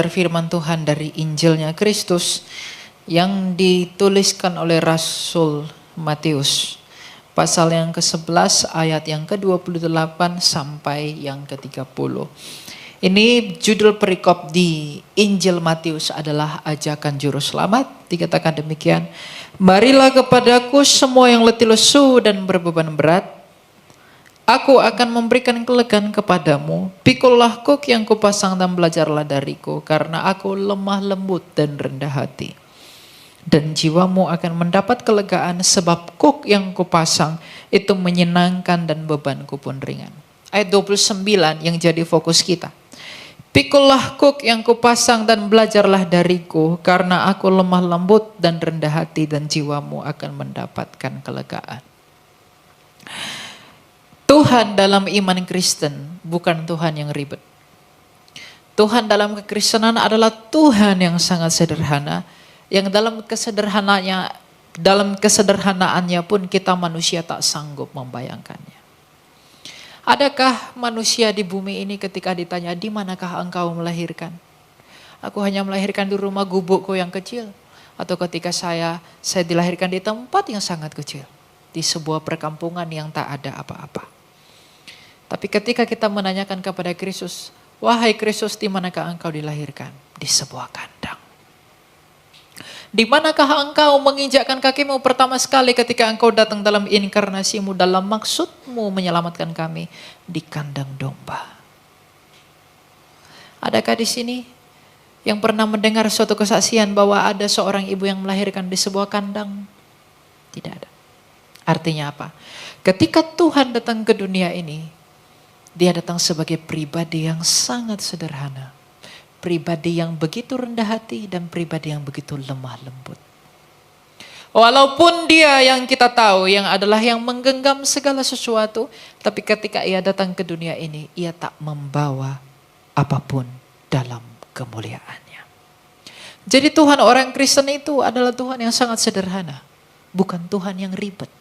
Firman Tuhan dari Injilnya Kristus yang dituliskan oleh Rasul Matius, pasal yang ke-11 ayat yang ke-28 sampai yang ke-30. Ini judul perikop di Injil Matius adalah ajakan juru selamat. Dikatakan demikian, marilah kepadaku semua yang letih lesu dan berbeban berat, aku akan memberikan kelegaan kepadamu. Pikullah kuk yang kupasang dan belajarlah dariku, karena aku lemah lembut dan rendah hati. Dan jiwamu akan mendapat kelegaan, sebab kuk yang kupasang itu menyenangkan dan bebanku pun ringan. Ayat 29 yang jadi fokus kita. Pikullah kuk yang kupasang dan belajarlah dariku, karena aku lemah lembut dan rendah hati, dan jiwamu akan mendapatkan kelegaan. Tuhan dalam iman Kristen bukan Tuhan yang ribet. Tuhan dalam kekristenan adalah Tuhan yang sangat sederhana, yang dalam kesederhanaannya pun kita manusia tak sanggup membayangkannya. Adakah manusia di bumi ini ketika ditanya, di manakah engkau melahirkan? Aku hanya melahirkan di rumah gubukku yang kecil. Atau ketika saya dilahirkan di tempat yang sangat kecil, di sebuah perkampungan yang tak ada apa-apa. Tapi ketika kita menanyakan kepada Kristus, wahai Kristus, di manakah engkau dilahirkan? Di sebuah kandang. Di manakah engkau menginjakkan kakimu pertama sekali ketika engkau datang dalam inkarnasimu, dalam maksudmu menyelamatkan kami? Di kandang domba. Adakah di sini yang pernah mendengar suatu kesaksian bahwa ada seorang ibu yang melahirkan di sebuah kandang? Tidak ada. Artinya apa? Ketika Tuhan datang ke dunia ini, Dia datang sebagai pribadi yang sangat sederhana. Pribadi yang begitu rendah hati dan pribadi yang begitu lemah lembut. Walaupun Dia yang kita tahu yang adalah yang menggenggam segala sesuatu, tapi ketika Ia datang ke dunia ini, Ia tak membawa apapun dalam kemuliaannya. Jadi Tuhan orang Kristen itu adalah Tuhan yang sangat sederhana, bukan Tuhan yang ribet.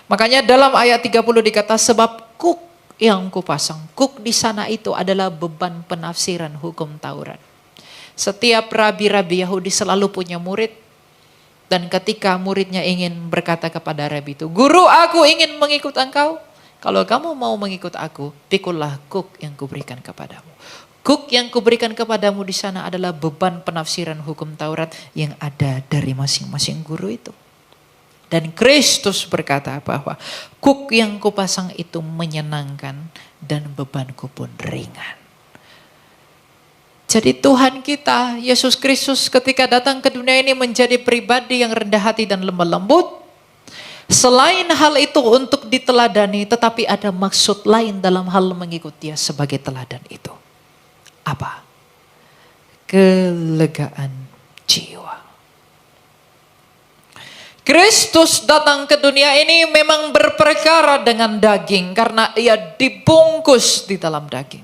Makanya dalam ayat 30 dikata, sebab kuk yang kupasang. Kuk di sana itu adalah beban penafsiran hukum Taurat. Setiap rabi-rabi Yahudi selalu punya murid. Dan ketika muridnya ingin berkata kepada rabi itu, guru, aku ingin mengikut engkau. Kalau kamu mau mengikut aku, pikullah kuk yang kuberikan kepadamu. Kuk yang kuberikan kepadamu di sana adalah beban penafsiran hukum Taurat yang ada dari masing-masing guru itu. Dan Kristus berkata bahwa kuk yang kupasang itu menyenangkan dan bebanku pun ringan. Jadi Tuhan kita, Yesus Kristus ketika datang ke dunia ini menjadi pribadi yang rendah hati dan lemah lembut. Selain hal itu untuk diteladani, tetapi ada maksud lain dalam hal mengikut Dia sebagai teladan itu. Apa? Kelegaan jiwa. Kristus datang ke dunia ini memang berperkara dengan daging karena Ia dibungkus di dalam daging.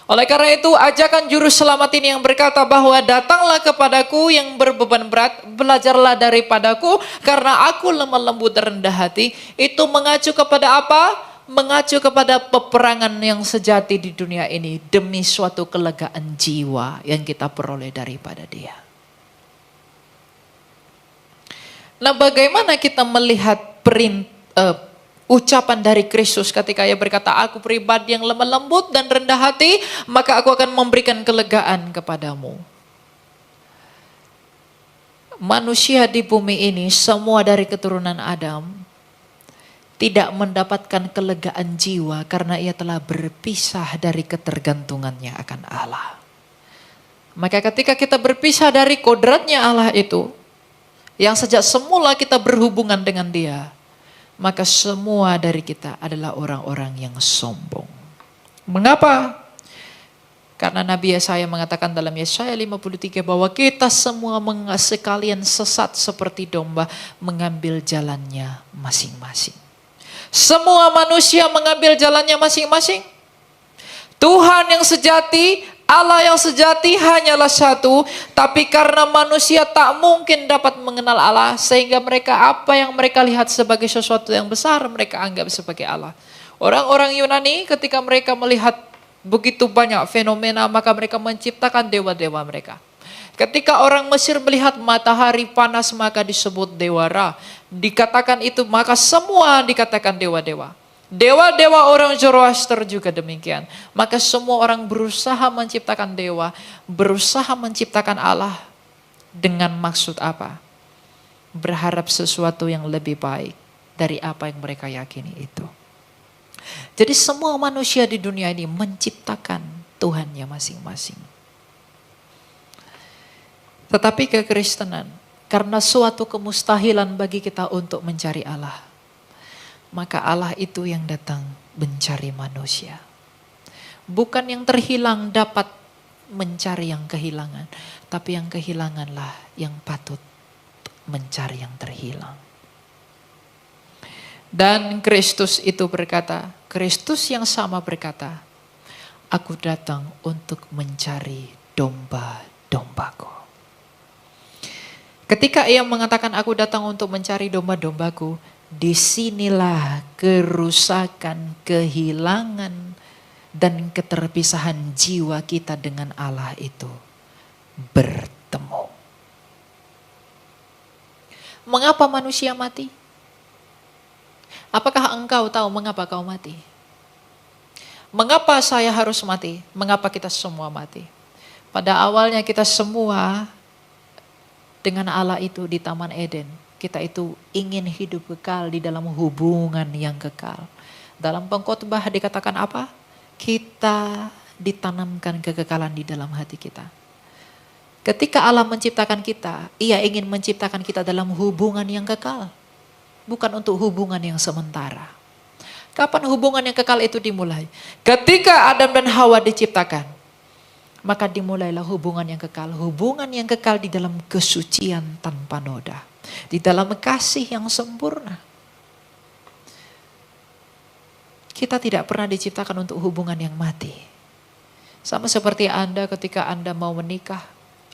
Oleh karena itu ajakan juru selamat ini yang berkata bahwa datanglah kepadaku yang berbeban berat, belajarlah daripadaku karena aku lemah lembut dan rendah hati. Itu mengacu kepada apa? Mengacu kepada peperangan yang sejati di dunia ini demi suatu kelegaan jiwa yang kita peroleh daripada Dia. Nah, bagaimana kita melihat ucapan dari Kristus ketika Ia berkata, aku pribadi yang lemah lembut dan rendah hati, maka aku akan memberikan kelegaan kepadamu. Manusia di bumi ini, semua dari keturunan Adam, tidak mendapatkan kelegaan jiwa karena ia telah berpisah dari ketergantungannya akan Allah. Maka ketika kita berpisah dari kodratnya Allah itu, yang sejak semula kita berhubungan dengan Dia, maka semua dari kita adalah orang-orang yang sombong. Mengapa? Karena Nabi Yesaya mengatakan dalam Yesaya 53 bahwa kita semua sekalian sesat seperti domba mengambil jalannya masing-masing. Semua manusia mengambil jalannya masing-masing. Tuhan yang sejati, Allah yang sejati hanyalah satu, tapi karena manusia tak mungkin dapat mengenal Allah, sehingga apa yang mereka lihat sebagai sesuatu yang besar, mereka anggap sebagai Allah. Orang-orang Yunani ketika mereka melihat Begitu banyak fenomena, maka mereka menciptakan dewa-dewa mereka. Ketika orang Mesir melihat matahari panas, maka disebut dewa Ra. Dikatakan itu, maka semua dikatakan dewa-dewa. Dewa-dewa orang Zoroaster juga demikian. Maka semua orang berusaha menciptakan dewa, berusaha menciptakan Allah. Dengan maksud apa? Berharap sesuatu yang lebih baik dari apa yang mereka yakini itu. Jadi semua manusia di dunia ini menciptakan Tuhannya masing-masing. Tetapi kekristenan, karena suatu kemustahilan bagi kita untuk mencari Allah, maka Allah itu yang datang mencari manusia. Bukan yang terhilang dapat mencari yang kehilangan, tapi yang kehilanganlah yang patut mencari yang terhilang. Dan Kristus itu berkata, Kristus yang sama berkata, aku datang untuk mencari domba-dombaku. Ketika ia mengatakan aku datang untuk mencari domba-dombaku, disinilah kerusakan, kehilangan, dan keterpisahan jiwa kita dengan Allah itu bertemu. Mengapa manusia mati? Apakah engkau tahu mengapa kau mati? Mengapa saya harus mati? Mengapa kita semua mati? Pada awalnya kita semua dengan Allah itu di Taman Eden, kita itu ingin hidup kekal di dalam hubungan yang kekal. Dalam pengkhotbah dikatakan apa? Kita ditanamkan kekekalan di dalam hati kita. Ketika Allah menciptakan kita, Ia ingin menciptakan kita dalam hubungan yang kekal. Bukan untuk hubungan yang sementara. Kapan hubungan yang kekal itu dimulai? Ketika Adam dan Hawa diciptakan, maka dimulailah hubungan yang kekal. Hubungan yang kekal di dalam kesucian tanpa noda. Di dalam kasih yang sempurna. Kita tidak pernah diciptakan untuk hubungan yang mati. Sama seperti Anda ketika Anda mau menikah,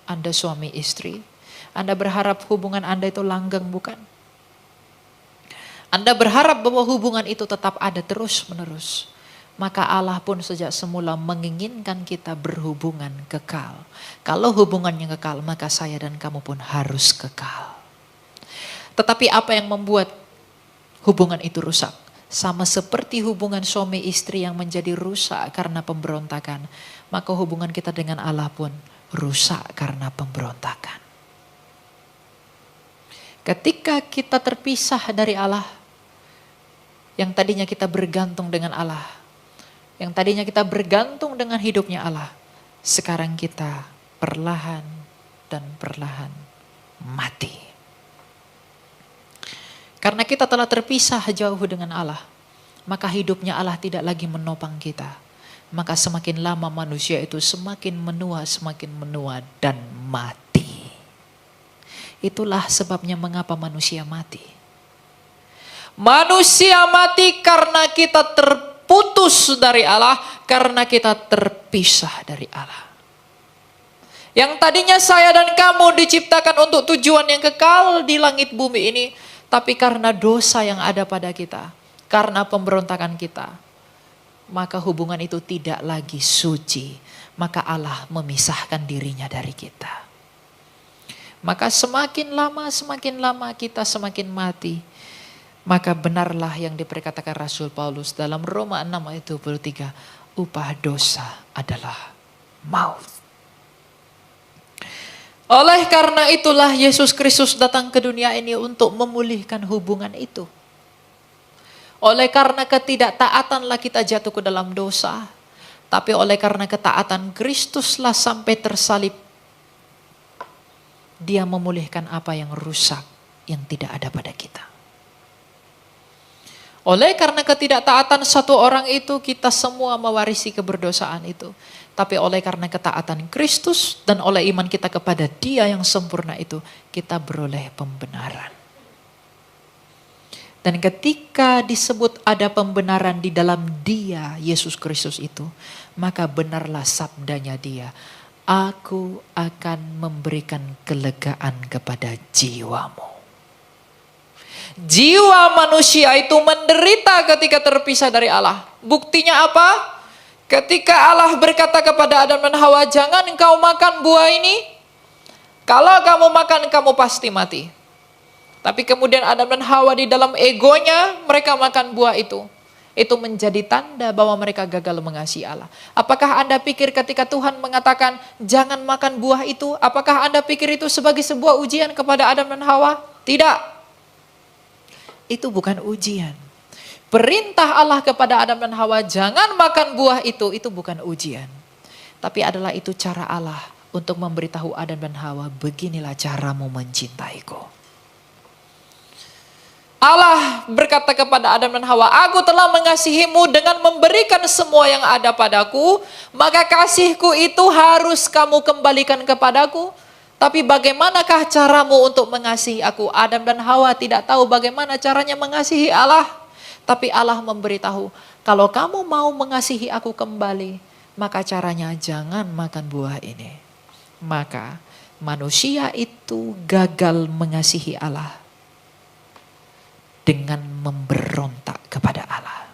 Anda suami istri. Anda berharap hubungan Anda itu langgeng, bukan? Anda berharap bahwa hubungan itu tetap ada terus menerus. Maka Allah pun sejak semula menginginkan kita berhubungan kekal. Kalau hubungan yang kekal, maka saya dan kamu pun harus kekal. Tetapi apa yang membuat hubungan itu rusak? Sama seperti hubungan suami istri yang menjadi rusak karena pemberontakan. Maka hubungan kita dengan Allah pun rusak karena pemberontakan. Ketika kita terpisah dari Allah, yang tadinya kita bergantung dengan Allah, yang tadinya kita bergantung dengan hidupnya Allah, sekarang kita perlahan dan perlahan mati. Karena kita telah terpisah jauh dengan Allah, maka hidupnya Allah tidak lagi menopang kita. Maka semakin lama manusia itu semakin menua dan mati. Itulah sebabnya mengapa manusia mati. Manusia mati karena kita terputus dari Allah, karena kita terpisah dari Allah. Yang tadinya saya dan kamu diciptakan untuk tujuan yang kekal di langit bumi ini, tapi karena dosa yang ada pada kita, karena pemberontakan kita, maka hubungan itu tidak lagi suci. Maka Allah memisahkan dirinya dari kita. Maka semakin lama kita semakin mati. Maka benarlah yang diperkatakan Rasul Paulus dalam Roma 6 ayat 23. Upah dosa adalah maut. Oleh karena itulah Yesus Kristus datang ke dunia ini untuk memulihkan hubungan itu. Oleh karena ketidaktaatanlah kita jatuh ke dalam dosa. Tapi oleh karena ketaatan Kristuslah sampai tersalib. Dia memulihkan apa yang rusak, yang tidak ada pada kita. Oleh karena ketidaktaatan satu orang itu, kita semua mewarisi keberdosaan itu. Tapi oleh karena ketaatan Kristus dan oleh iman kita kepada Dia yang sempurna itu, kita beroleh pembenaran. Dan ketika disebut ada pembenaran di dalam Dia, Yesus Kristus itu, maka benarlah sabdanya Dia, aku akan memberikan kelegaan kepada jiwamu. Jiwa manusia itu menderita ketika terpisah dari Allah. Buktinya apa? Ketika Allah berkata kepada Adam dan Hawa, jangan engkau makan buah ini. Kalau kamu makan, kamu pasti mati. Tapi kemudian Adam dan Hawa di dalam egonya, mereka makan buah itu. Itu menjadi tanda bahwa mereka gagal mengasihi Allah. Apakah Anda pikir ketika Tuhan mengatakan, jangan makan buah itu, apakah Anda pikir itu sebagai sebuah ujian kepada Adam dan Hawa? Tidak. Itu bukan ujian. Perintah Allah kepada Adam dan Hawa, jangan makan buah itu bukan ujian. Tapi adalah itu cara Allah untuk memberitahu Adam dan Hawa, beginilah caramu mencintaiku. Allah berkata kepada Adam dan Hawa, aku telah mengasihimu dengan memberikan semua yang ada padaku, maka kasihku itu harus kamu kembalikan kepadaku. Tapi bagaimanakah caramu untuk mengasihi aku? Adam dan Hawa tidak tahu bagaimana caranya mengasihi Allah. Tapi Allah memberitahu, kalau kamu mau mengasihi aku kembali, maka caranya jangan makan buah ini. Maka manusia itu gagal mengasihi Allah dengan memberontak kepada Allah.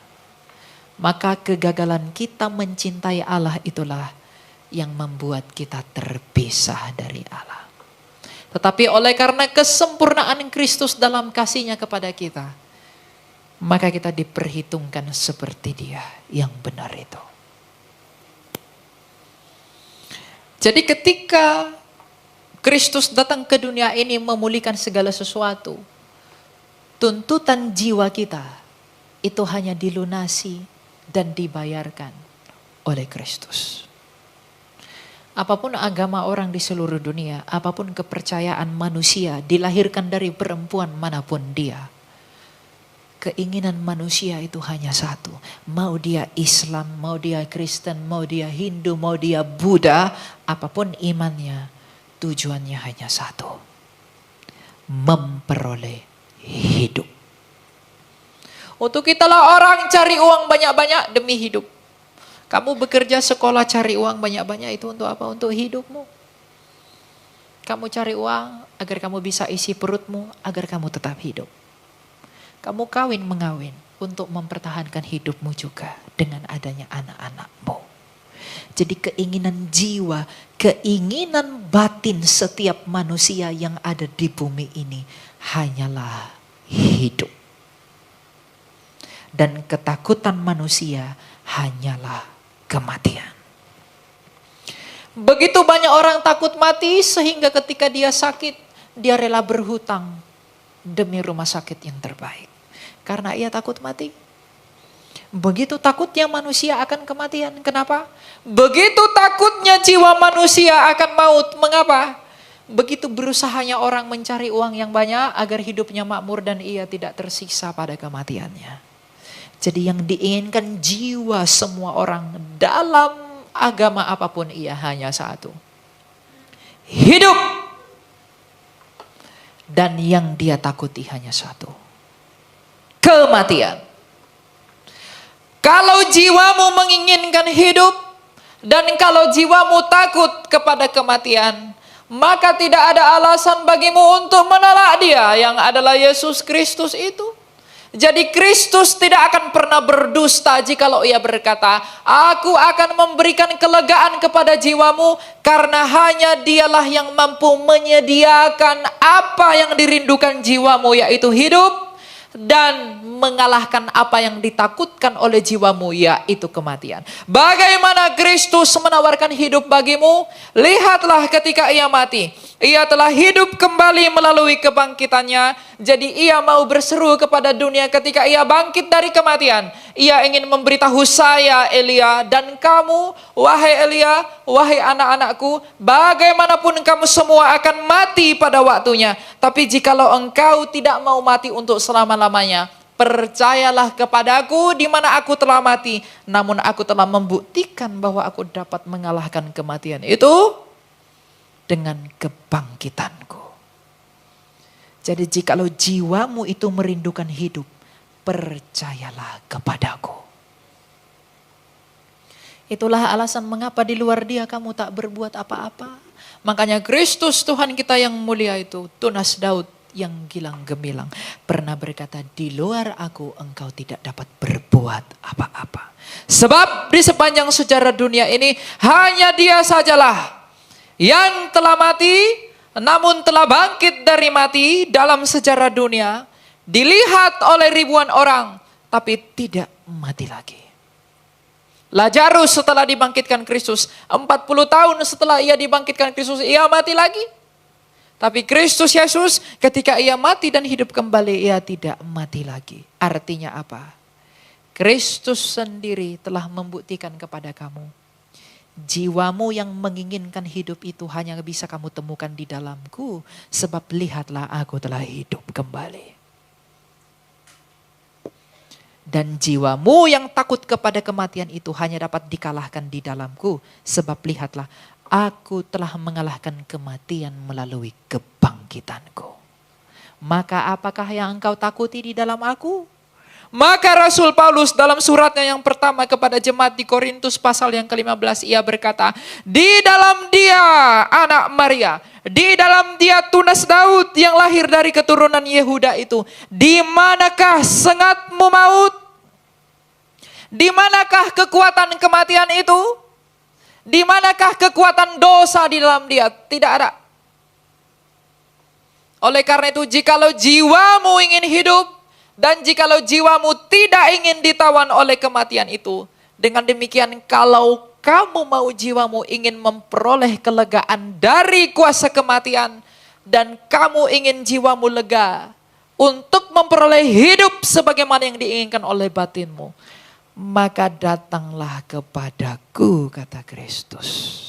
Maka kegagalan kita mencintai Allah itulah yang membuat kita terpisah dari Allah. Tetapi oleh karena kesempurnaan Kristus dalam kasihnya kepada kita, maka kita diperhitungkan seperti Dia yang benar itu. Jadi ketika Kristus datang ke dunia ini memulihkan segala sesuatu, tuntutan jiwa kita itu hanya dilunasi dan dibayarkan oleh Kristus. Apapun agama orang di seluruh dunia, apapun kepercayaan manusia, dilahirkan dari perempuan manapun dia, keinginan manusia itu hanya satu. Mau dia Islam, mau dia Kristen, mau dia Hindu, mau dia Buddha, apapun imannya, tujuannya hanya satu. Memperoleh hidup. Untuk italah orang cari uang banyak-banyak demi hidup. Kamu bekerja sekolah cari uang banyak-banyak itu untuk apa? Untuk hidupmu. Kamu cari uang agar kamu bisa isi perutmu, agar kamu tetap hidup. Kamu kawin mengawin untuk mempertahankan hidupmu juga dengan adanya anak-anakmu. Jadi keinginan jiwa, keinginan batin setiap manusia yang ada di bumi ini hanyalah hidup. Dan ketakutan manusia hanyalah kematian. Begitu banyak orang takut mati sehingga ketika dia sakit, dia rela berhutang demi rumah sakit yang terbaik. Karena ia takut mati. Begitu takutnya manusia akan kematian. Kenapa? Begitu takutnya jiwa manusia akan maut. Mengapa? Begitu berusahanya orang mencari uang yang banyak agar hidupnya makmur dan ia tidak tersiksa pada kematiannya. Jadi yang diinginkan jiwa semua orang dalam agama apapun ia hanya satu. Hidup. Dan yang dia takuti hanya satu. Kematian. Kalau jiwamu menginginkan hidup dan kalau jiwamu takut kepada kematian, maka tidak ada alasan bagimu untuk menolak Dia yang adalah Yesus Kristus itu. Jadi Kristus tidak akan pernah berdusta jikalau ia berkata, aku akan memberikan kelegaan kepada jiwamu karena hanya Dialah yang mampu menyediakan apa yang dirindukan jiwamu, yaitu hidup, dan mengalahkan apa yang ditakutkan oleh jiwamu, yaitu kematian. Bagaimana Kristus menawarkan hidup bagimu? Lihatlah ketika ia mati, ia telah hidup kembali melalui kebangkitannya. Jadi ia mau berseru kepada dunia ketika ia bangkit dari kematian. Ia ingin memberitahu saya, Elia, dan kamu, wahai Elia, wahai anak-anakku, bagaimanapun kamu semua akan mati pada waktunya. Tapi jikalau engkau tidak mau mati untuk selama-lamanya, percayalah kepadaku di mana aku telah mati, namun aku telah membuktikan bahwa aku dapat mengalahkan kematian itu dengan kebangkitanku. Jadi jikalau jiwamu itu merindukan hidup, percayalah kepadaku. Itulah alasan mengapa di luar Dia kamu tak berbuat apa-apa. Makanya Kristus Tuhan kita yang mulia itu, tunas Daud yang gilang gemilang, pernah berkata, di luar aku engkau tidak dapat berbuat berbuat apa-apa. Sebab di sepanjang sejarah dunia ini hanya Dia sajalah yang telah mati, namun telah bangkit dari mati dalam sejarah dunia, dilihat oleh ribuan orang, tapi tidak mati lagi. Lazarus setelah dibangkitkan Kristus, 40 tahun setelah ia dibangkitkan Kristus, ia mati lagi. Tapi Kristus Yesus ketika ia mati dan hidup kembali, ia tidak mati lagi. Artinya apa? Kristus sendiri telah membuktikan kepada kamu, jiwamu yang menginginkan hidup itu hanya bisa kamu temukan di dalamku. Sebab lihatlah, aku telah hidup kembali. Dan jiwamu yang takut kepada kematian itu hanya dapat dikalahkan di dalamku. Sebab lihatlah, aku telah mengalahkan kematian melalui kebangkitanku. Maka apakah yang engkau takuti di dalam aku? Maka Rasul Paulus dalam suratnya yang pertama kepada jemaat di Korintus pasal yang ke-15, ia berkata, di dalam Dia anak Maria, di dalam Dia tunas Daud yang lahir dari keturunan Yehuda itu, di manakah sengatmu maut? Di manakah kekuatan kematian itu? Di manakah kekuatan dosa di dalam Dia? Tidak ada. Oleh karena itu, jikalau jiwamu ingin hidup, dan jikalau jiwamu tidak ingin ditawan oleh kematian itu, dengan demikian kalau kamu mau jiwamu ingin memperoleh kelegaan dari kuasa kematian, dan kamu ingin jiwamu lega untuk memperoleh hidup sebagaimana yang diinginkan oleh batinmu, maka datanglah kepadaku, kata Kristus.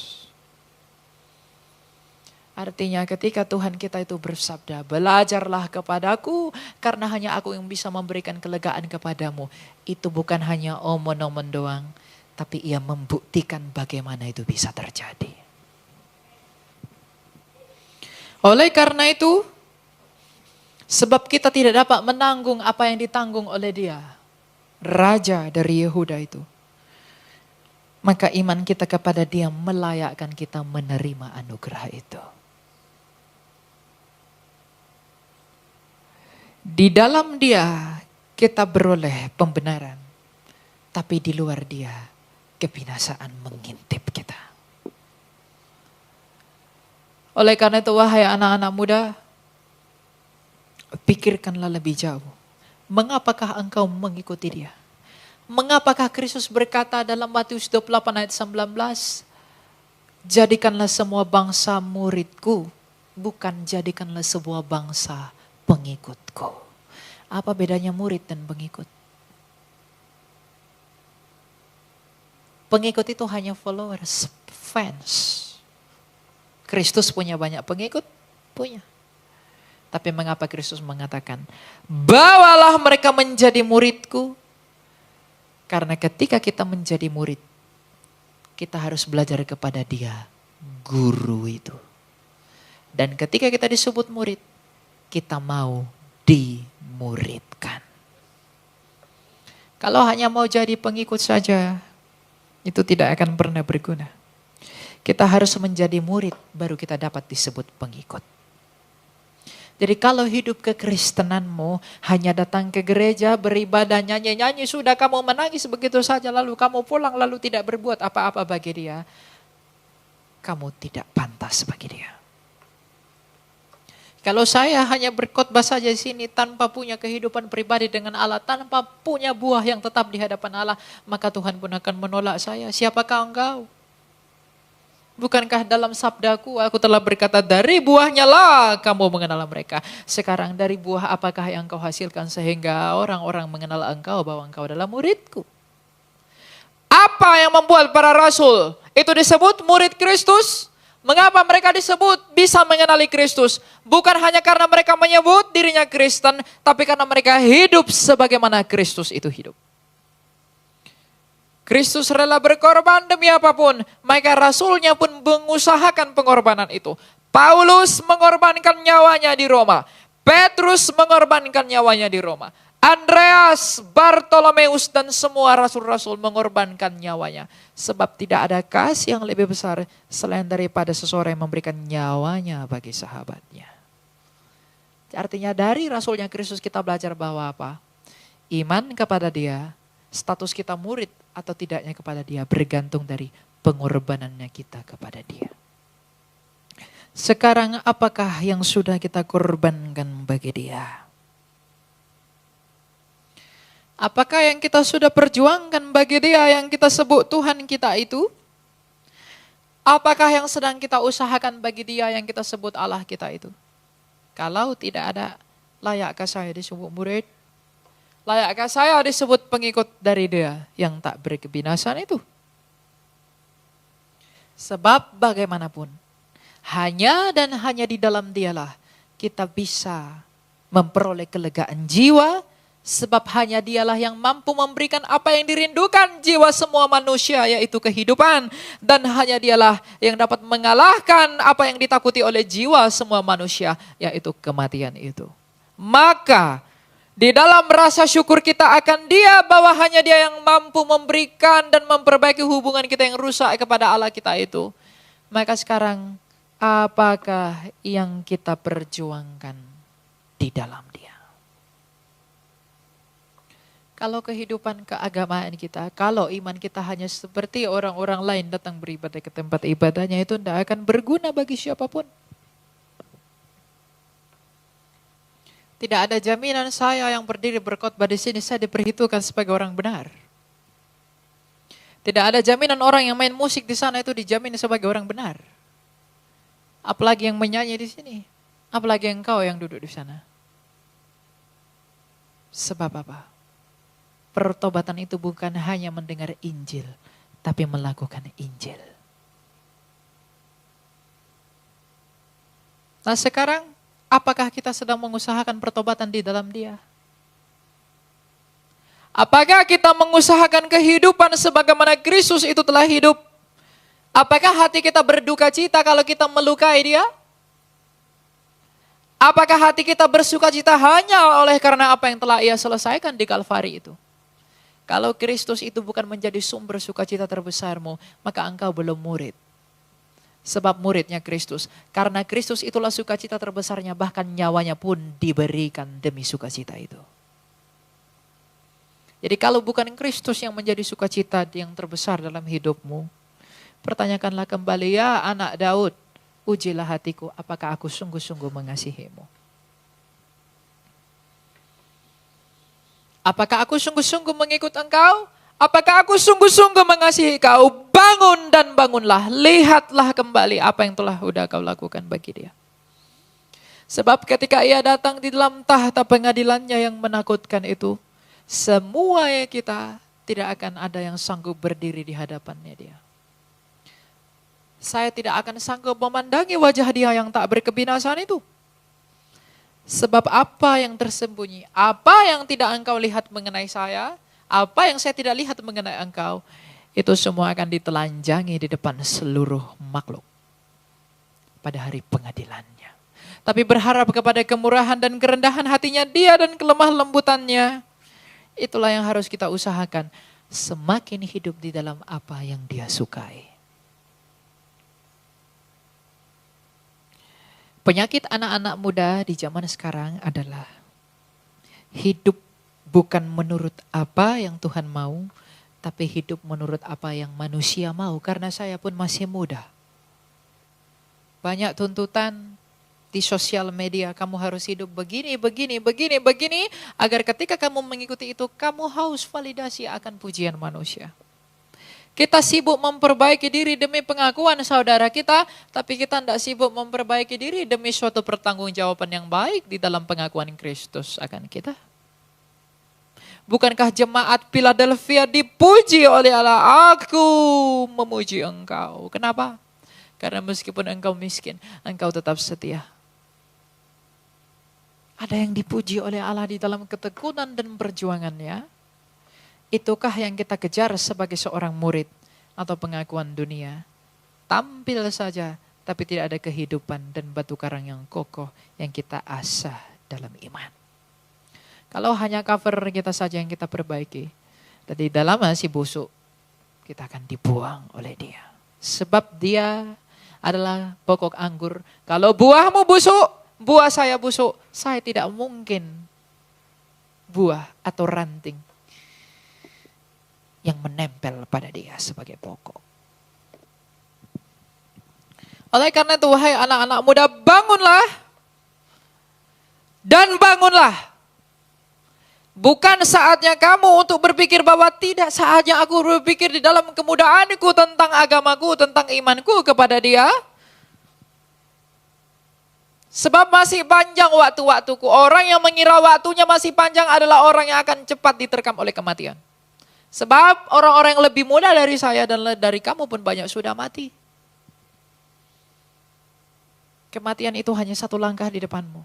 Artinya ketika Tuhan kita itu bersabda, belajarlah kepadaku karena hanya aku yang bisa memberikan kelegaan kepadamu. Itu bukan hanya omong-omong doang, tapi ia membuktikan bagaimana itu bisa terjadi. Oleh karena itu, sebab kita tidak dapat menanggung apa yang ditanggung oleh Dia, Raja dari Yehuda itu, maka iman kita kepada Dia melayakkan kita menerima anugerah itu. Di dalam Dia kita beroleh pembenaran, tapi di luar Dia kebinasaan mengintip kita. Oleh karena itu, wahai anak-anak muda, pikirkanlah lebih jauh. Mengapakah engkau mengikuti Dia? Mengapakah Kristus berkata dalam Matius 28 ayat 19, jadikanlah semua bangsa muridku, bukan jadikanlah sebuah bangsa pengikutku. Apa bedanya murid dan pengikut? Pengikut itu hanya followers, fans. Kristus punya banyak pengikut? Punya. Tapi mengapa Kristus mengatakan, bawalah mereka menjadi muridku? Karena ketika kita menjadi murid, kita harus belajar kepada Dia, guru itu. Dan ketika kita disebut murid, kita mau dimuridkan. Kalau hanya mau jadi pengikut saja, itu tidak akan pernah berguna. Kita harus menjadi murid, baru kita dapat disebut pengikut. Jadi kalau hidup kekristenanmu hanya datang ke gereja, beribadah, nyanyi-nyanyi, sudah kamu menangis begitu saja, lalu kamu pulang, lalu tidak berbuat apa-apa bagi Dia, kamu tidak pantas bagi Dia. Kalau saya hanya berkhotbah saja di sini tanpa punya kehidupan pribadi dengan Allah, tanpa punya buah yang tetap di hadapan Allah, maka Tuhan pun akan menolak saya. Siapakah engkau? Bukankah dalam sabdaku aku telah berkata, dari buahnya lah kamu mengenal mereka. Sekarang dari buah apakah yang engkau hasilkan sehingga orang-orang mengenal engkau bahwa engkau adalah muridku? Apa yang membuat para rasul itu disebut murid Kristus? Mengapa mereka disebut bisa mengenali Kristus? Bukan hanya karena mereka menyebut dirinya Kristen, tapi karena mereka hidup sebagaimana Kristus itu hidup. Kristus rela berkorban demi apapun, maka rasulnya pun mengusahakan pengorbanan itu. Paulus mengorbankan nyawanya di Roma. Petrus mengorbankan nyawanya di Roma. Andreas, Bartolomeus dan semua rasul-rasul mengorbankan nyawanya. Sebab tidak ada kasih yang lebih besar selain daripada seseorang yang memberikan nyawanya bagi sahabatnya. Artinya dari rasulnya Kristus kita belajar bahwa apa? Iman kepada Dia Status kita murid atau tidaknya kepada dia bergantung dari pengorbanannya kita kepada dia. Sekarang apakah yang sudah kita korbankan bagi dia? Apakah yang kita sudah perjuangkan bagi dia yang kita sebut Tuhan kita itu? Apakah yang sedang kita usahakan bagi dia yang kita sebut Allah kita itu? Kalau tidak ada, layakkah saya disebut murid? Layakkah saya disebut pengikut dari dia yang tak berkebinasan itu? Sebab bagaimanapun, hanya dan hanya di dalam dialah kita bisa memperoleh kelegaan jiwa, sebab hanya dialah yang mampu memberikan apa yang dirindukan jiwa semua manusia, yaitu kehidupan. Dan hanya dialah yang dapat mengalahkan apa yang ditakuti oleh jiwa semua manusia, yaitu kematian itu. Maka di dalam rasa syukur kita akan dia, bahwa hanya dia yang mampu memberikan dan memperbaiki hubungan kita yang rusak kepada Allah kita itu. Maka sekarang, apakah yang kita perjuangkan di dalam dia? Kalau kehidupan keagamaan kita, kalau iman kita hanya seperti orang-orang lain datang beribadah ke tempat ibadahnya, itu tidak akan berguna bagi siapapun. Tidak ada jaminan saya yang berdiri berkhotbah di sini saya diperhitungkan sebagai orang benar. Tidak ada jaminan orang yang main musik di sana itu dijamin sebagai orang benar. Apalagi yang menyanyi di sini. Apalagi engkau yang duduk di sana. Sebab apa? Pertobatan itu bukan hanya mendengar Injil, tapi melakukan Injil. Nah sekarang, apakah kita sedang mengusahakan pertobatan di dalam dia? Apakah kita mengusahakan kehidupan sebagaimana Kristus itu telah hidup? Apakah hati kita berduka cita kalau kita melukai dia? Apakah hati kita bersuka cita hanya oleh karena apa yang telah ia selesaikan di Kalvari itu? Kalau Kristus itu bukan menjadi sumber sukacita terbesarmu, maka engkau belum murid. Sebab muridnya Kristus. Karena Kristus itulah sukacita terbesarnya, bahkan nyawanya pun diberikan demi sukacita itu. Jadi kalau bukan Kristus yang menjadi sukacita yang terbesar dalam hidupmu, pertanyakanlah kembali, ya anak Daud, ujilah hatiku, apakah aku sungguh-sungguh mengasihimu? Apakah aku sungguh-sungguh mengikut engkau? Apakah aku sungguh-sungguh mengasihi kau? Bangun dan bangunlah, lihatlah kembali apa yang telah udah kau lakukan bagi dia. Sebab ketika ia datang di dalam tahta pengadilannya yang menakutkan itu, semua kita tidak akan ada yang sanggup berdiri di hadapannya dia. Saya tidak akan sanggup memandangi wajah dia yang tak berkebinasan itu. Sebab apa yang tersembunyi, apa yang tidak engkau lihat mengenai saya, apa yang saya tidak lihat mengenai engkau, itu semua akan ditelanjangi di depan seluruh makhluk pada hari pengadilannya. Tapi berharap kepada kemurahan dan kerendahan hatinya dia dan kelemah lembutannya, itulah yang harus kita usahakan. Semakin hidup di dalam apa yang dia sukai. Penyakit anak-anak muda di zaman sekarang adalah hidup bukan menurut apa yang Tuhan mau, tapi hidup menurut apa yang manusia mau, karena saya pun masih muda. Banyak tuntutan di sosial media, kamu harus hidup begini, agar ketika kamu mengikuti itu, kamu haus validasi akan pujian manusia. Kita sibuk memperbaiki diri demi pengakuan saudara kita, tapi kita tidak sibuk memperbaiki diri demi suatu pertanggungjawaban yang baik di dalam pengakuan Kristus akan kita. Bukankah jemaat Philadelphia dipuji oleh Allah? Aku memuji engkau. Kenapa? Karena meskipun engkau miskin, engkau tetap setia. Ada yang dipuji oleh Allah di dalam ketekunan dan perjuangannya. Itukah yang kita kejar sebagai seorang murid atau pengakuan dunia? Tampil saja, tapi tidak ada kehidupan dan batu karang yang kokoh yang kita asah dalam iman. Kalau hanya cover kita saja yang kita perbaiki, tadi dalam masih busuk, kita akan dibuang oleh dia. Sebab dia adalah pokok anggur. Kalau buahmu busuk, buah saya busuk, saya tidak mungkin buah atau ranting yang menempel pada dia sebagai pokok. Oleh karena itu, wahai anak-anak muda, bangunlah dan bangunlah. Bukan saatnya kamu untuk berpikir bahwa tidak saatnya aku berpikir di dalam kemudaanku tentang agamaku, tentang imanku kepada dia. Sebab masih panjang waktu-waktuku. Orang yang mengira waktunya masih panjang adalah orang yang akan cepat diterkam oleh kematian. Sebab orang-orang yang lebih muda dari saya dan dari kamu pun banyak sudah mati. Kematian itu hanya satu langkah di depanmu.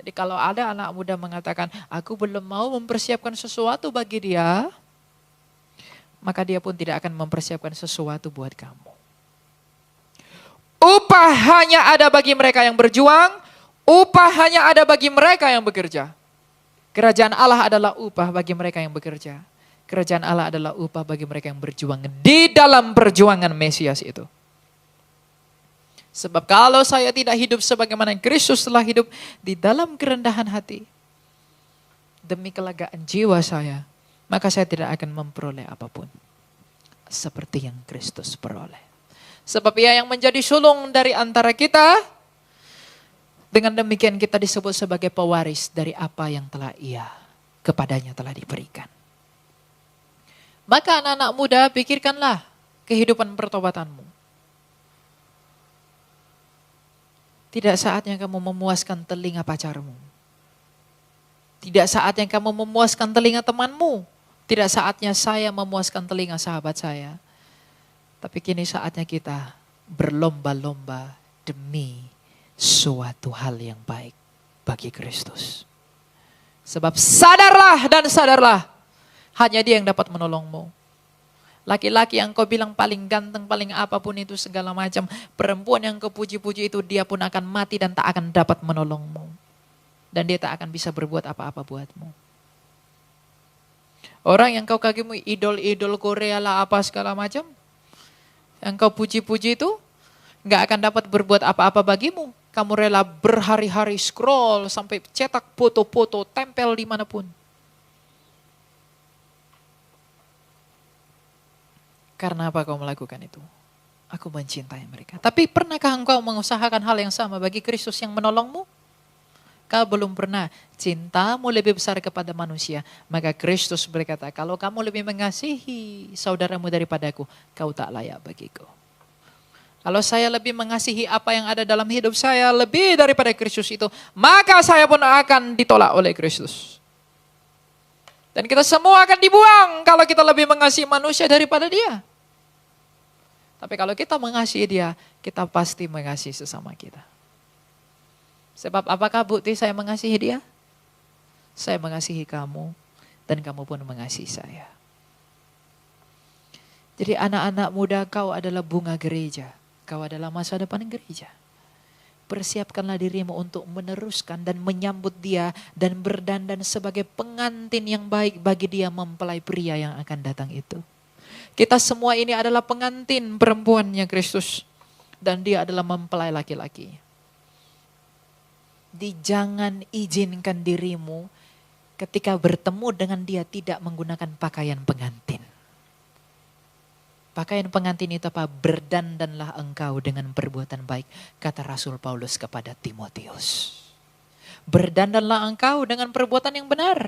Jadi kalau ada anak muda mengatakan, aku belum mau mempersiapkan sesuatu bagi dia, maka dia pun tidak akan mempersiapkan sesuatu buat kamu. Upah hanya ada bagi mereka yang berjuang, upah hanya ada bagi mereka yang bekerja. Kerajaan Allah adalah upah bagi mereka yang bekerja. Kerajaan Allah adalah upah bagi mereka yang berjuang di dalam perjuangan Mesias itu. Sebab kalau saya tidak hidup sebagaimana Kristus telah hidup di dalam kerendahan hati, demi kelegaan jiwa saya, maka saya tidak akan memperoleh apapun seperti yang Kristus peroleh. Sebab ia yang menjadi sulung dari antara kita, dengan demikian kita disebut sebagai pewaris dari apa yang telah ia kepadanya telah diberikan. Maka anak-anak muda, pikirkanlah kehidupan pertobatanmu. Tidak saatnya kamu memuaskan telinga pacarmu. Tidak saatnya kamu memuaskan telinga temanmu. Tidak saatnya saya memuaskan telinga sahabat saya. Tapi kini saatnya kita berlomba-lomba demi suatu hal yang baik bagi Kristus. Sebab sadarlah dan sadarlah, hanya Dia yang dapat menolongmu. Laki-laki yang kau bilang paling ganteng, paling apapun itu segala macam. Perempuan yang kau puji-puji itu dia pun akan mati dan tak akan dapat menolongmu. Dan dia tak akan bisa berbuat apa-apa buatmu. Orang yang kau kagumi idol-idol Korea lah apa segala macam. Yang kau puji-puji itu gak akan dapat berbuat apa-apa bagimu. Kamu rela berhari-hari scroll sampai cetak foto-foto tempel dimanapun. Karena apa kau melakukan itu? Aku mencintai mereka. Tapi pernahkah engkau mengusahakan hal yang sama bagi Kristus yang menolongmu? Kau belum pernah. Cintamu lebih besar kepada manusia. Maka Kristus berkata, kalau kamu lebih mengasihi saudaramu daripadaku, kau tak layak bagiku. Kalau saya lebih mengasihi apa yang ada dalam hidup saya lebih daripada Kristus itu, maka saya pun akan ditolak oleh Kristus. Dan kita semua akan dibuang kalau kita lebih mengasihi manusia daripada Dia. Tapi kalau kita mengasihi Dia, kita pasti mengasihi sesama kita. Sebab apakah bukti saya mengasihi Dia? Saya mengasihi kamu dan kamu pun mengasihi saya. Jadi anak-anak muda, kau adalah bunga gereja. Kau adalah masa depan gereja. Persiapkanlah dirimu untuk meneruskan dan menyambut Dia dan berdandan sebagai pengantin yang baik bagi Dia mempelai pria yang akan datang itu. Kita semua ini adalah pengantin perempuannya Kristus dan Dia adalah mempelai laki-laki. Jangan izinkan dirimu ketika bertemu dengan Dia tidak menggunakan pakaian pengantin. Pakaian pengantin itu apa? Berdandanlah engkau dengan perbuatan baik, kata Rasul Paulus kepada Timotius. Berdandanlah engkau dengan perbuatan yang benar.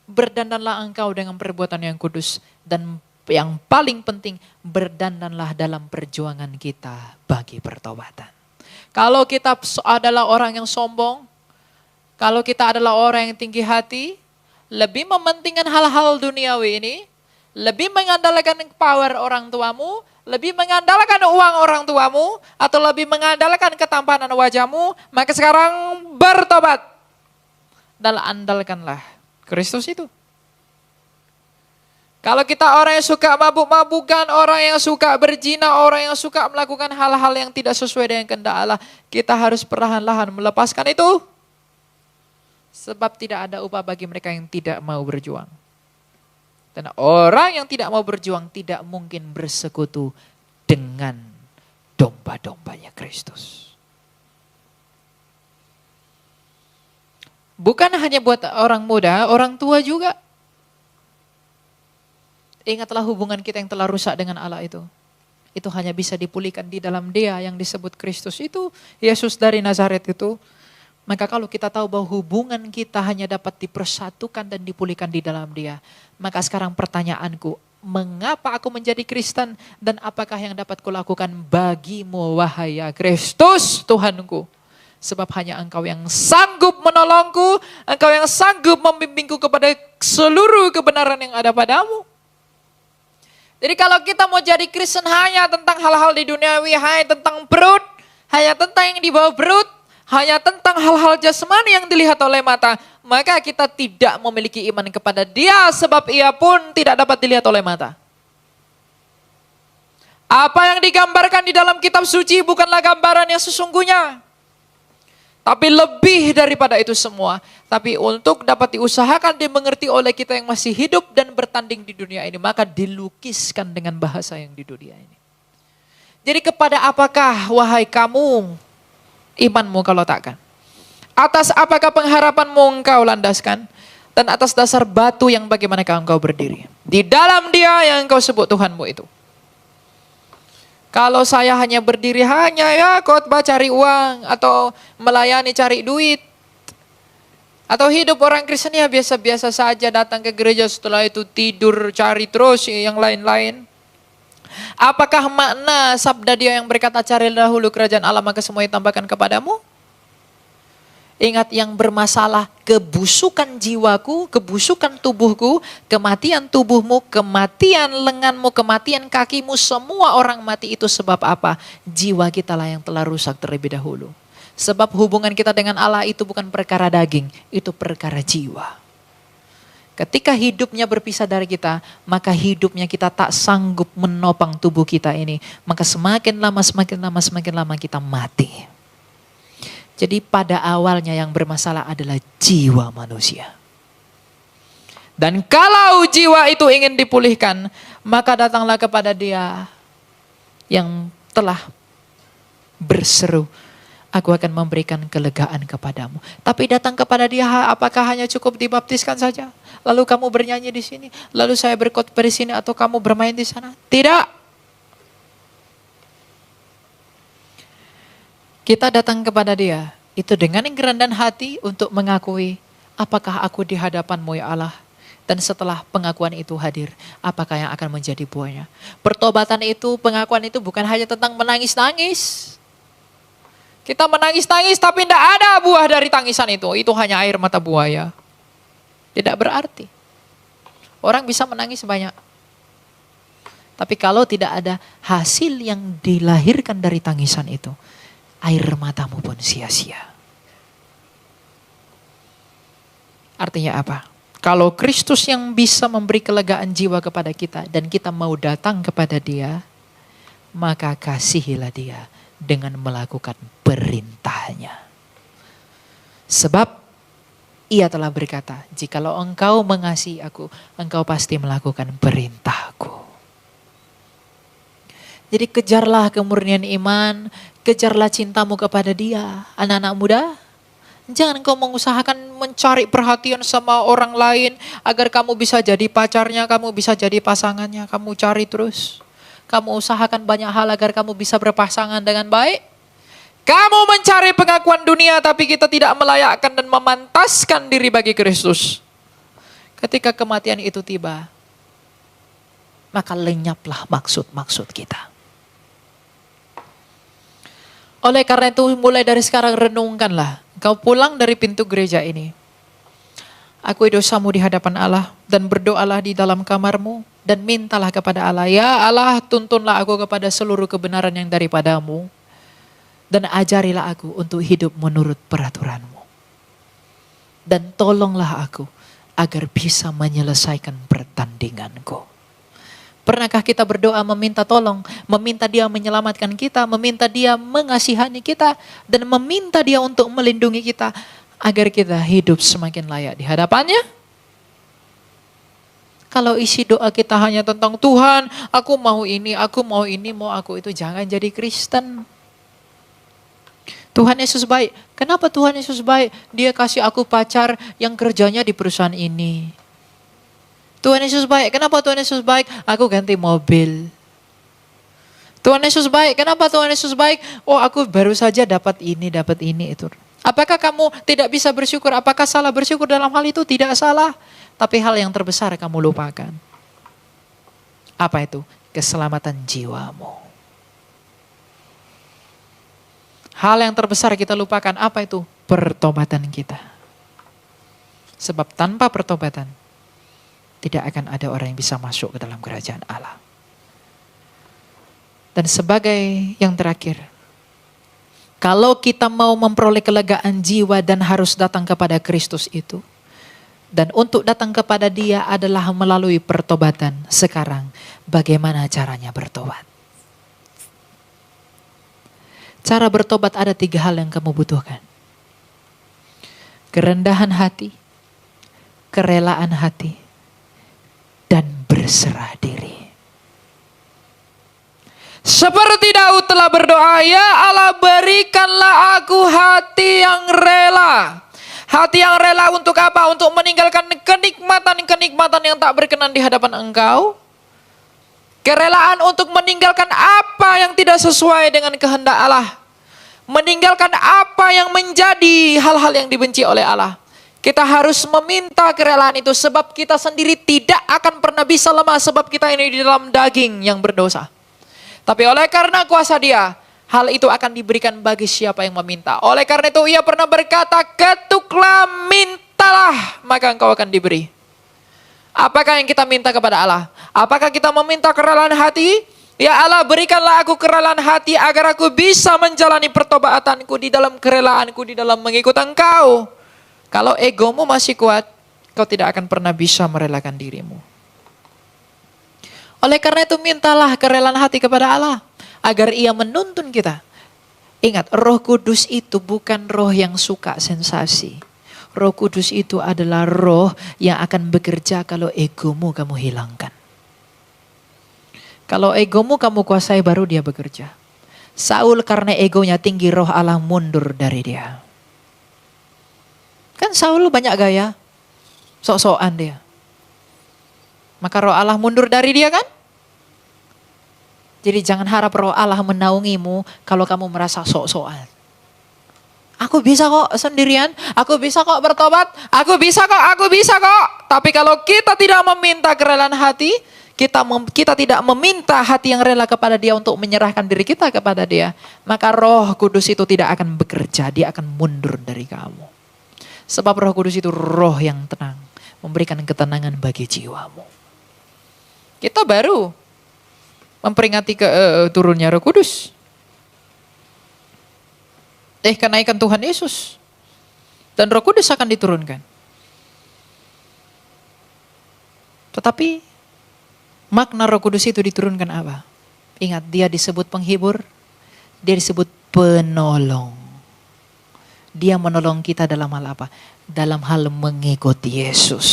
Berdandanlah engkau dengan perbuatan yang kudus. Dan yang paling penting, berdandanlah dalam perjuangan kita bagi pertobatan. Kalau kita adalah orang yang sombong, kalau kita adalah orang yang tinggi hati, lebih mementingkan hal-hal duniawi ini, lebih mengandalkan power orang tuamu, lebih mengandalkan uang orang tuamu, atau lebih mengandalkan ketampanan wajahmu, maka sekarang bertobat. Dan andalkanlah Kristus itu. Kalau kita orang yang suka mabuk-mabukan, orang yang suka berzina, orang yang suka melakukan hal-hal yang tidak sesuai dengan kehendak Allah, kita harus perlahan-lahan melepaskan itu. Sebab tidak ada upah bagi mereka yang tidak mau berjuang. Dan orang yang tidak mau berjuang tidak mungkin bersekutu dengan domba-dombanya Kristus. Bukan hanya buat orang muda, orang tua juga. Ingatlah hubungan kita yang telah rusak dengan Allah itu. Itu hanya bisa dipulihkan di dalam Dia yang disebut Kristus itu, Yesus dari Nazaret itu. Maka kalau kita tahu bahwa hubungan kita hanya dapat dipersatukan dan dipulihkan di dalam Dia, maka sekarang pertanyaanku, mengapa aku menjadi Kristen dan apakah yang dapat kulakukan bagimu wahai ya Kristus Tuhanku? Sebab hanya Engkau yang sanggup menolongku, Engkau yang sanggup membimbingku kepada seluruh kebenaran yang ada padamu. Jadi kalau kita mau jadi Kristen hanya tentang hal-hal di duniawi, hanya tentang perut, hanya tentang yang di bawah perut, hanya tentang hal-hal jasmani yang dilihat oleh mata, maka kita tidak memiliki iman kepada Dia sebab Ia pun tidak dapat dilihat oleh mata. Apa yang digambarkan di dalam kitab suci bukanlah gambaran yang sesungguhnya. Tapi lebih daripada itu semua. Tapi untuk dapat diusahakan dimengerti oleh kita yang masih hidup dan bertanding di dunia ini, maka dilukiskan dengan bahasa yang di dunia ini. Jadi kepada apakah wahai kamu imanmu kau letakkan? Atas apakah pengharapanmu engkau landaskan? Dan atas dasar batu yang bagaimanakah engkau berdiri? Di dalam Dia yang engkau sebut Tuhanmu itu. Kalau saya hanya berdiri hanya ya khotbah cari uang atau melayani cari duit. Atau hidup orang Kristen ya biasa-biasa saja, datang ke gereja setelah itu tidur cari terus yang lain-lain. Apakah makna sabda Dia yang berkata carilah dahulu kerajaan Allah maka semua ditambahkan kepadamu? Ingat yang bermasalah kebusukan jiwaku, kebusukan tubuhku, kematian tubuhmu, kematian lenganmu, kematian kakimu, semua orang mati itu sebab apa? Jiwa kita lah yang telah rusak terlebih dahulu. Sebab hubungan kita dengan Allah itu bukan perkara daging, itu perkara jiwa. Ketika hidupnya berpisah dari kita, maka hidupnya kita tak sanggup menopang tubuh kita ini. Maka semakin lama kita mati. Jadi pada awalnya yang bermasalah adalah jiwa manusia. Dan kalau jiwa itu ingin dipulihkan, maka datanglah kepada Dia yang telah berseru, aku akan memberikan kelegaan kepadamu. Tapi datang kepada Dia, apakah hanya cukup dibaptiskan saja? Lalu kamu bernyanyi di sini, lalu saya berkhotbah di sini atau kamu bermain di sana? Tidak. Kita datang kepada Dia itu dengan kerendahan hati untuk mengakui apakah aku di hadapan-Mu ya Allah. Dan setelah pengakuan itu hadir, apakah yang akan menjadi buahnya? Pertobatan itu, pengakuan itu bukan hanya tentang menangis-nangis. Kita menangis-nangis tapi tidak ada buah dari tangisan itu. Itu hanya air mata buaya. Tidak berarti. Orang bisa menangis banyak. Tapi kalau tidak ada hasil yang dilahirkan dari tangisan itu, air matamu pun sia-sia. Artinya apa? Kalau Kristus yang bisa memberi kelegaan jiwa kepada kita dan kita mau datang kepada Dia, maka kasihilah Dia dengan melakukan perintahnya. Sebab Ia telah berkata, jikalau engkau mengasihi aku, engkau pasti melakukan perintahku. Jadi kejarlah kemurnian iman, kejarlah cintamu kepada Dia. Anak-anak muda, jangan kau mengusahakan mencari perhatian sama orang lain agar kamu bisa jadi pacarnya, kamu bisa jadi pasangannya. Kamu cari terus. Kamu usahakan banyak hal agar kamu bisa berpasangan dengan baik. Kamu mencari pengakuan dunia tapi kita tidak melayakkan dan memantaskan diri bagi Kristus. Ketika kematian itu tiba, maka lenyaplah maksud-maksud kita. Oleh karena itu mulai dari sekarang renungkanlah. Kau pulang dari pintu gereja ini. Akui dosamu di hadapan Allah dan berdoalah di dalam kamarmu dan mintalah kepada Allah. Ya Allah, tuntunlah aku kepada seluruh kebenaran yang daripadamu dan ajarilah aku untuk hidup menurut peraturanmu. Dan tolonglah aku agar bisa menyelesaikan pertandinganku. Pernahkah kita berdoa meminta tolong, meminta Dia menyelamatkan kita, meminta Dia mengasihani kita, dan meminta Dia untuk melindungi kita, agar kita hidup semakin layak di hadapannya? Kalau isi doa kita hanya tentang Tuhan, aku mau ini, mau aku itu, jangan jadi Kristen. Tuhan Yesus baik. Kenapa Tuhan Yesus baik? Dia kasih aku pacar yang kerjanya di perusahaan ini. Tuhan Yesus baik. Kenapa Tuhan Yesus baik? Aku ganti mobil. Tuhan Yesus baik. Kenapa Tuhan Yesus baik? Oh, aku baru saja dapat ini itu. Apakah kamu tidak bisa bersyukur? Apakah salah bersyukur dalam hal itu? Tidak salah. Tapi hal yang terbesar kamu lupakan. Apa itu? Keselamatan jiwamu. Hal yang terbesar kita lupakan. Apa itu? Pertobatan kita. Sebab tanpa pertobatan, tidak akan ada orang yang bisa masuk ke dalam kerajaan Allah. Dan sebagai yang terakhir, kalau kita mau memperoleh kelegaan jiwa dan harus datang kepada Kristus itu, dan untuk datang kepada Dia adalah melalui pertobatan. Sekarang, bagaimana caranya bertobat? Cara bertobat ada 3 hal yang kamu butuhkan. Kerendahan hati, kerelaan hati, dan berserah diri. Seperti Daud telah berdoa, ya Allah berikanlah aku hati yang rela. Hati yang rela untuk apa? Untuk meninggalkan kenikmatan-kenikmatan yang tak berkenan di hadapan Engkau. Kerelaan untuk meninggalkan apa yang tidak sesuai dengan kehendak Allah. Meninggalkan apa yang menjadi hal-hal yang dibenci oleh Allah. Kita harus meminta kerelaan itu sebab kita sendiri tidak akan pernah bisa lemah sebab kita ini di dalam daging yang berdosa. Tapi oleh karena kuasa Dia, hal itu akan diberikan bagi siapa yang meminta. Oleh karena itu Ia pernah berkata, ketuklah, mintalah, maka engkau akan diberi. Apakah yang kita minta kepada Allah? Apakah kita meminta kerelaan hati? Ya Allah, berikanlah aku kerelaan hati agar aku bisa menjalani pertobatanku di dalam kerelaanku, di dalam mengikut Engkau. Kalau egomu masih kuat, kau tidak akan pernah bisa merelakan dirimu. Oleh karena itu mintalah kerelaan hati kepada Allah agar Ia menuntun kita. Ingat, Roh Kudus itu bukan roh yang suka sensasi. Roh Kudus itu adalah roh yang akan bekerja kalau egomu kamu hilangkan. Kalau egomu kamu kuasai baru Dia bekerja. Saul karena egonya tinggi, Roh Allah mundur dari dia. Kan Saul banyak gaya, sok-sokan dia. Maka Roh Allah mundur dari dia kan? Jadi jangan harap Roh Allah menaungimu kalau kamu merasa sok-sokan. Aku bisa kok sendirian, aku bisa kok bertobat, aku bisa kok. Tapi kalau kita tidak meminta kerelaan hati, kita tidak meminta hati yang rela kepada Dia untuk menyerahkan diri kita kepada Dia, maka Roh Kudus itu tidak akan bekerja, Dia akan mundur dari kamu. Sebab Roh Kudus itu roh yang tenang, memberikan ketenangan bagi jiwamu. Kita baru memperingati turunnya Roh Kudus. Kenaikan Tuhan Yesus. Dan Roh Kudus akan diturunkan. Tetapi makna Roh Kudus itu diturunkan apa? Ingat, Dia disebut penghibur, Dia disebut penolong. Dia menolong kita dalam hal apa? Dalam hal mengikuti Yesus.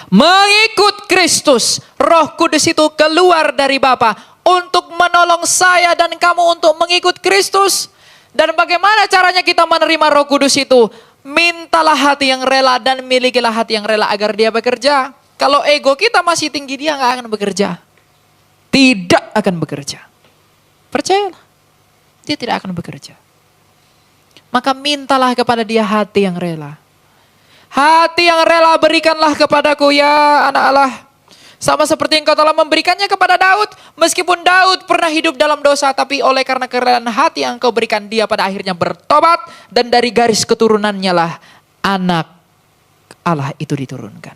Mengikut Kristus. Roh Kudus itu keluar dari Bapa untuk menolong saya dan kamu untuk mengikut Kristus. Dan bagaimana caranya kita menerima Roh Kudus itu? Mintalah hati yang rela dan milikilah hati yang rela agar Dia bekerja. Kalau ego kita masih tinggi, Dia gak akan bekerja. Tidak akan bekerja. Percayalah. Dia tidak akan bekerja. Maka mintalah kepada Dia hati yang rela. Hati yang rela berikanlah kepadaku ya anak Allah. Sama seperti Engkau telah memberikannya kepada Daud. Meskipun Daud pernah hidup dalam dosa, tapi oleh karena kerelaan hati yang Engkau berikan, dia pada akhirnya bertobat. Dan dari garis keturunannya lah anak Allah itu diturunkan.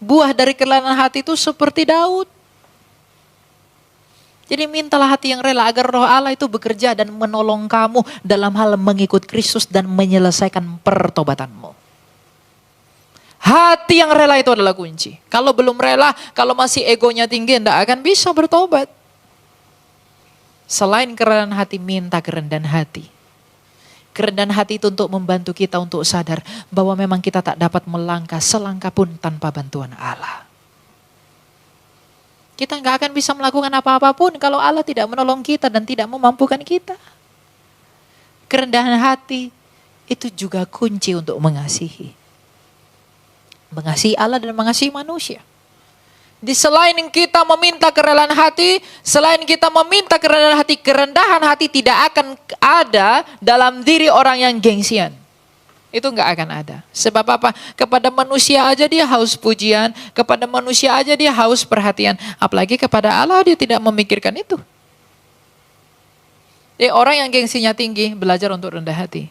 Buah dari kerelaan hati itu seperti Daud. Jadi mintalah hati yang rela agar Roh Allah itu bekerja dan menolong kamu dalam hal mengikut Kristus dan menyelesaikan pertobatanmu. Hati yang rela itu adalah kunci. Kalau belum rela, kalau masih egonya tinggi, tidak akan bisa bertobat. Selain kerendahan hati, minta kerendahan hati. Kerendahan hati itu untuk membantu kita untuk sadar bahwa memang kita tak dapat melangkah selangkah pun tanpa bantuan Allah. Kita nggak akan bisa melakukan apa-apapun kalau Allah tidak menolong kita dan tidak memampukan kita. Kerendahan hati itu juga kunci untuk mengasihi. Mengasihi Allah dan mengasihi manusia. Di selain kita meminta kerelaan hati, selain kita meminta kerendahan hati tidak akan ada dalam diri orang yang gengsian. Itu enggak akan ada. Sebab apa? Kepada manusia aja dia haus pujian, kepada manusia aja dia haus perhatian. Apalagi kepada Allah dia tidak memikirkan itu. Orang yang gengsinya tinggi belajar untuk rendah hati.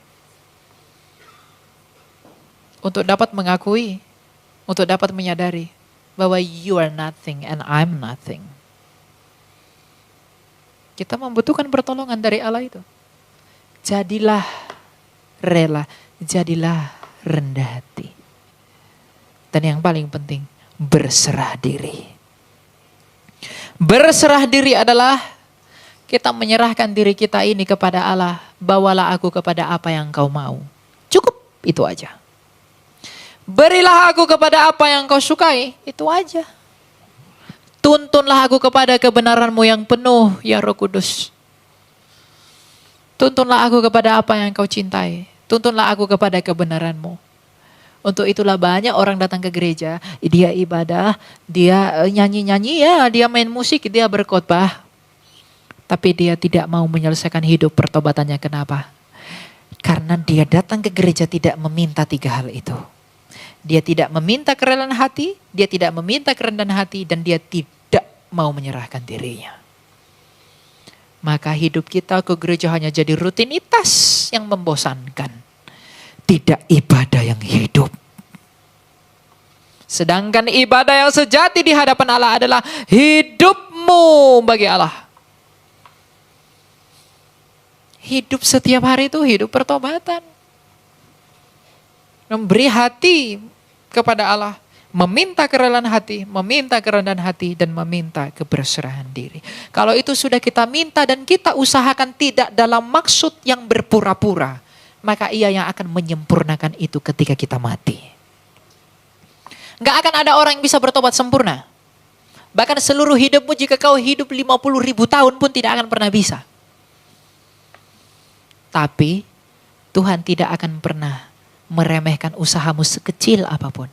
Untuk dapat mengakui, untuk dapat menyadari bahwa you are nothing and I'm nothing. Kita membutuhkan pertolongan dari Allah itu. Jadilah rela, jadilah rendah hati. Dan yang paling penting, berserah diri. Berserah diri adalah kita menyerahkan diri kita ini kepada Allah. Bawalah aku kepada apa yang kau mau. Cukup, itu aja. Berilah aku kepada apa yang kau sukai, itu aja. Tuntunlah aku kepada kebenaranmu yang penuh, ya Roh Kudus. Tuntunlah aku kepada apa yang kau cintai. Tuntunlah aku kepada kebenaranmu. Untuk itulah banyak orang datang ke gereja, dia ibadah, dia nyanyi-nyanyi, ya, dia main musik, dia berkhotbah. Tapi dia tidak mau menyelesaikan hidup pertobatannya. Kenapa? Karena dia datang ke gereja tidak meminta 3 hal itu. Dia tidak meminta kerelaan hati, dia tidak meminta kerendahan hati, dan dia tidak mau menyerahkan dirinya. Maka hidup kita ke gereja hanya jadi rutinitas yang membosankan. Tidak ibadah yang hidup. Sedangkan ibadah yang sejati di hadapan Allah adalah hidupmu bagi Allah. Hidup setiap hari itu hidup pertobatan. Memberi hati kepada Allah, meminta kerelaan hati, meminta kerendahan hati, dan meminta keberserahan diri. Kalau itu sudah kita minta dan kita usahakan tidak dalam maksud yang berpura-pura, maka Ia yang akan menyempurnakan itu ketika kita mati. Gak akan ada orang yang bisa bertobat sempurna. Bahkan seluruh hidupmu jika kau hidup 50.000 tahun pun tidak akan pernah bisa. Tapi Tuhan tidak akan pernah meremehkan usahamu sekecil apapun.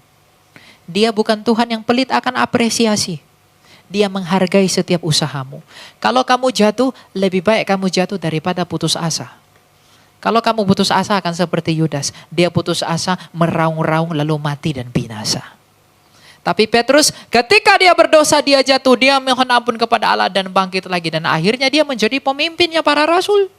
Dia bukan Tuhan yang pelit akan apresiasi. Dia menghargai setiap usahamu. Kalau kamu jatuh, lebih baik kamu jatuh daripada putus asa. Kalau kamu putus asa akan seperti Yudas. Dia putus asa, meraung-raung lalu mati dan binasa. Tapi Petrus ketika dia berdosa, dia jatuh, dia mohon ampun kepada Allah dan bangkit lagi. Dan akhirnya dia menjadi pemimpinnya para rasul.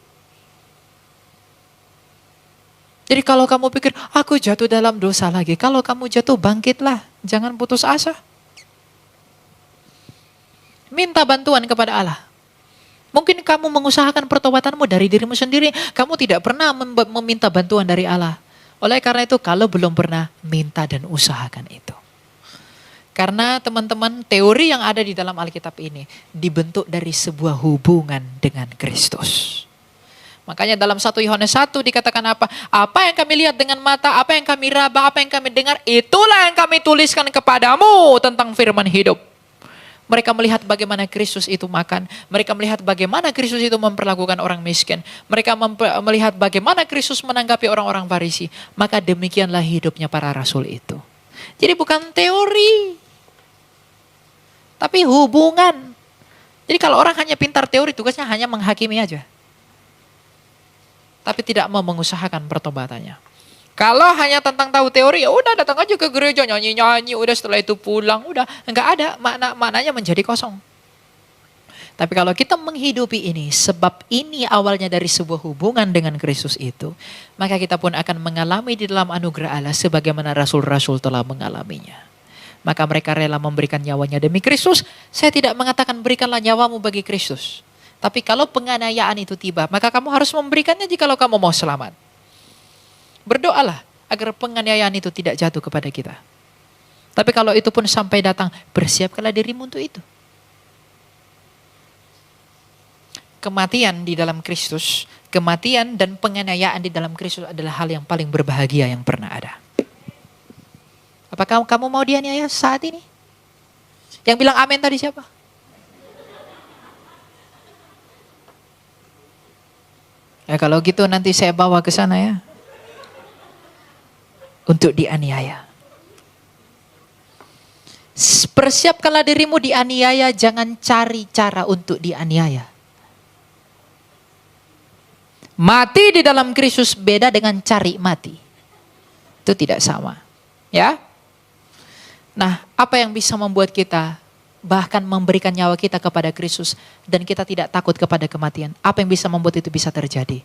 Jadi kalau kamu pikir, aku jatuh dalam dosa lagi. Kalau kamu jatuh, bangkitlah. Jangan putus asa. Minta bantuan kepada Allah. Mungkin kamu mengusahakan pertobatanmu dari dirimu sendiri. Kamu tidak pernah meminta bantuan dari Allah. Oleh karena itu, kalau belum pernah, minta dan usahakan itu. Karena teman-teman, teori yang ada di dalam Alkitab ini dibentuk dari sebuah hubungan dengan Kristus. Makanya dalam 1 Yohanes 1 dikatakan apa? Apa yang kami lihat dengan mata, apa yang kami raba, apa yang kami dengar, itulah yang kami tuliskan kepadamu tentang firman hidup. Mereka melihat bagaimana Kristus itu makan. Mereka melihat bagaimana Kristus itu memperlakukan orang miskin. Mereka melihat bagaimana Kristus menanggapi orang-orang Farisi. Maka demikianlah hidupnya para rasul itu. Jadi bukan teori, tapi hubungan. Jadi kalau orang hanya pintar teori, tugasnya hanya menghakimi aja. Tapi tidak mau mengusahakan pertobatannya. Kalau hanya tentang tahu teori, ya udah datang aja ke gereja nyanyi-nyanyi, udah setelah itu pulang, udah enggak ada maknanya menjadi kosong. Tapi kalau kita menghidupi ini, sebab ini awalnya dari sebuah hubungan dengan Kristus itu, maka kita pun akan mengalami di dalam anugerah Allah sebagaimana rasul-rasul telah mengalaminya. Maka mereka rela memberikan nyawanya demi Kristus. Saya tidak mengatakan berikanlah nyawamu bagi Kristus. Tapi kalau penganiayaan itu tiba, maka kamu harus memberikannya jikalau kamu mau selamat. Berdoalah agar penganiayaan itu tidak jatuh kepada kita. Tapi kalau itu pun sampai datang, bersiapkanlah dirimu untuk itu. Kematian di dalam Kristus, kematian dan penganiayaan di dalam Kristus adalah hal yang paling berbahagia yang pernah ada. Apakah kamu mau dianiaya saat ini? Yang bilang amin tadi siapa? Ya kalau gitu nanti saya bawa ke sana ya. Untuk dianiaya. Persiapkanlah dirimu dianiaya, jangan cari cara untuk dianiaya. Mati di dalam Kristus beda dengan cari mati. Itu tidak sama. Ya. Nah, apa yang bisa membuat kita bahkan memberikan nyawa kita kepada Kristus dan kita tidak takut kepada kematian? Apa yang bisa membuat itu bisa terjadi?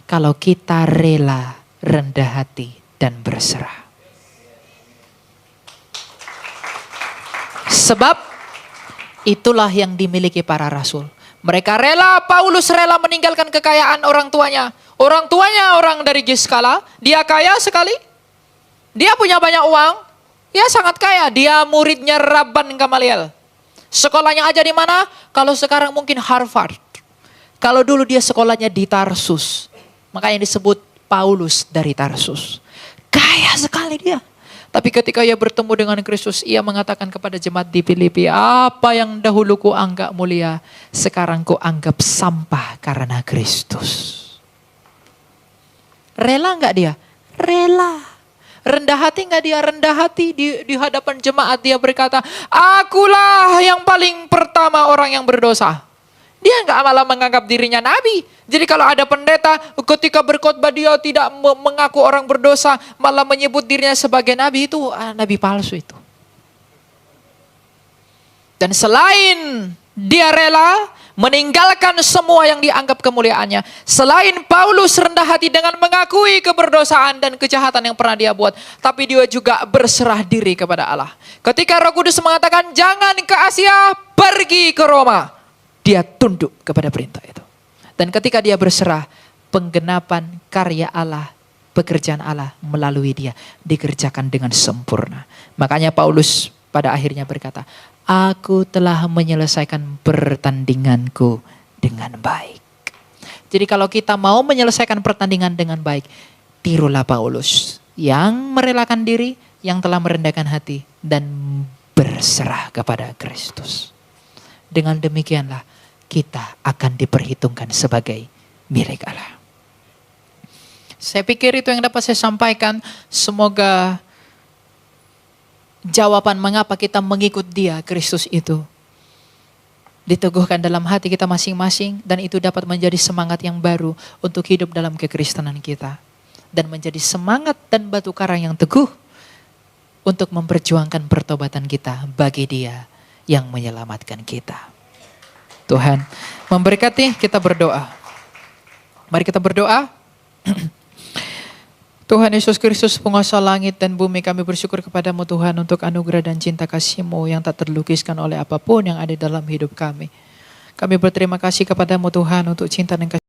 Kalau kita rela, rendah hati, dan berserah. Sebab itulah yang dimiliki para rasul. Mereka rela, Paulus rela meninggalkan kekayaan orang tuanya. Orang tuanya orang dari Giskala, dia kaya sekali. Dia punya banyak uang, ya sangat kaya. Dia muridnya Rabban Gamaliel. Sekolahnya aja di mana? Kalau sekarang mungkin Harvard. Kalau dulu dia sekolahnya di Tarsus. Makanya disebut Paulus dari Tarsus. Kaya sekali dia. Tapi ketika ia bertemu dengan Kristus, ia mengatakan kepada jemaat di Filipi, apa yang dahulu ku anggap mulia, sekarang ku anggap sampah karena Kristus. Rela enggak dia? Rela. Rendah hati enggak dia? Rendah hati di hadapan jemaat dia berkata, akulah yang paling pertama orang yang berdosa. Dia enggak malah menganggap dirinya nabi. Jadi kalau ada pendeta ketika berkhotbah dia tidak mengaku orang berdosa, malah menyebut dirinya sebagai nabi, itu nabi palsu itu. Dan selain dia rela meninggalkan semua yang dianggap kemuliaannya, selain Paulus rendah hati dengan mengakui keberdosaan dan kejahatan yang pernah dia buat, tapi dia juga berserah diri kepada Allah. Ketika Roh Kudus mengatakan jangan ke Asia, pergi ke Roma, dia tunduk kepada perintah itu. Dan ketika dia berserah, penggenapan karya Allah, pekerjaan Allah melalui dia dikerjakan dengan sempurna. Makanya Paulus pada akhirnya berkata, aku telah menyelesaikan pertandinganku dengan baik. Jadi kalau kita mau menyelesaikan pertandingan dengan baik, tirulah Paulus yang merelakan diri, yang telah merendahkan hati dan berserah kepada Kristus. Dengan demikianlah kita akan diperhitungkan sebagai milik Allah. Saya pikir itu yang dapat saya sampaikan. Semoga jawaban mengapa kita mengikut dia, Kristus itu, diteguhkan dalam hati kita masing-masing. Dan itu dapat menjadi semangat yang baru untuk hidup dalam kekristenan kita. Dan menjadi semangat dan batu karang yang teguh untuk memperjuangkan pertobatan kita bagi dia yang menyelamatkan kita. Tuhan memberkati, kita berdoa. Mari kita berdoa. Tuhan Yesus Kristus, penguasa langit dan bumi, kami bersyukur kepadamu Tuhan untuk anugerah dan cinta kasih-Mu yang tak terlukiskan oleh apapun yang ada dalam hidup kami. Kami berterima kasih kepadamu Tuhan untuk cinta dan kasih